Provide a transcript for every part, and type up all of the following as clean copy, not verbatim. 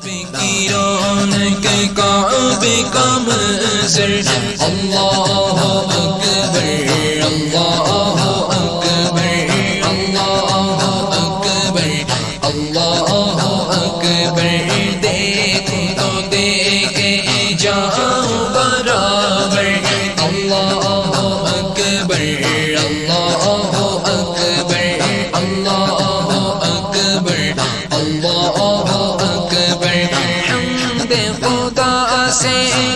کی رونق کعبے کا منظر اللہ اکبر اللہ اکبر اللہ اکبر اللہ اکبر دیکھوں تو دیکھے جاؤں برابر اللہ اکبر اللہ اکبر اللہ اکبر اللہ اکبر حمد خدا سے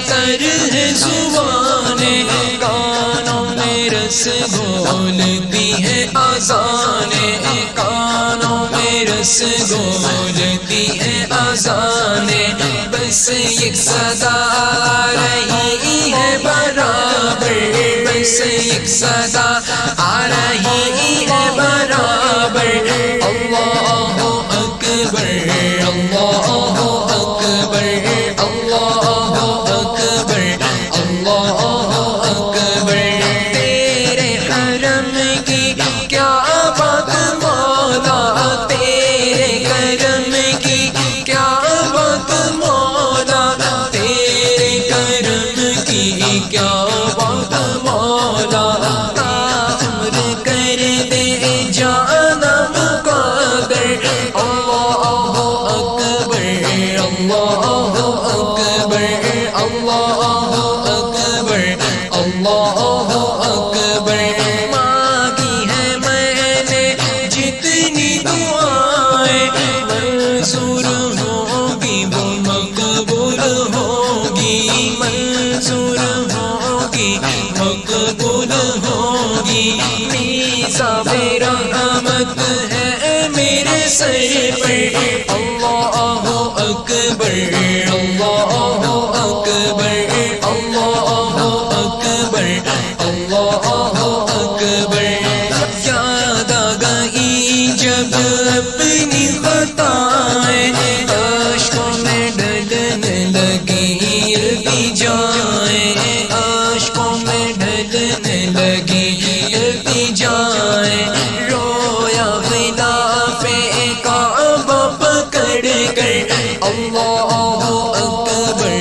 کر ہے زبانیں کانوں میں رس گھولتی ہے اذانیں کانوں میں رس گھولتی ہے اذانیں بس ایک صدا آ رہی ہے برابر بس ایک صدا آ رہی ہے برابر اللہ اکبر اللہ اکبر اللہ اکبر اللہ اکبر تیرے حرم کی کیا بات مولا تیرے کرم کی کیا بات مولا تیرے کرم کی کیا بات مولا عمر کر دے جانا مقدر اللہ اکبر اللہ اکبر اللہ اکبر اللہ اکبر مانگی ہے میں نے جتنی دعائیں منظور ہوگی وہ مقبول ہوگی منظور ہوگی مقبول ہوگی میزاب رحمت ہے میرے سر پر اللہ اکبر اللہ اکبر اللہ اکبر اللہ اکبر یاد آ گئی جب اپنی خطائیں اشکوں میں ڈھلنے لگی التجائیں اشکوں میں ڈھلنے لگی التجائیں رویا خلاف کعبہ پکڑ کر اللہ اکبر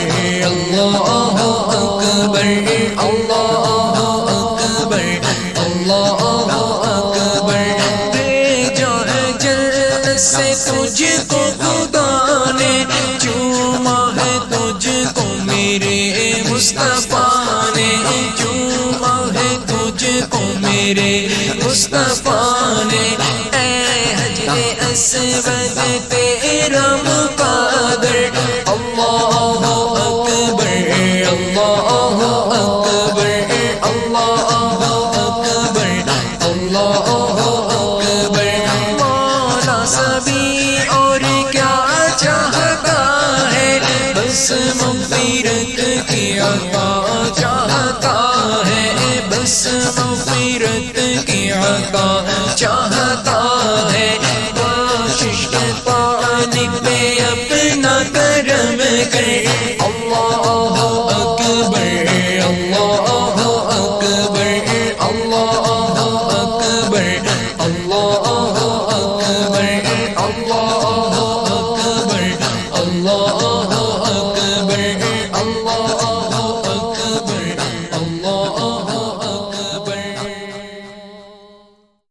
اللہ اکبر اللہ اکبر اللہ اکبر بھیجا ہے جنت سے تجھ کو خدا نے چوما ہے تجھ کو میرے مصطفیٰ نے چوما ہے تجھ کو میرے مصطفیٰ نے اے حجر اسود تیرا مقدر اللہ اکبر اللہ اکبر اللہ اکبر اللہ اکبر مولا سبھی اور کیا چاہتا ہے بس مغفرت کی عطا چاہتا ہے بس مغفرت کی عطا چاہتا ہے بخشش کے طالب پہ اپنا کرم کر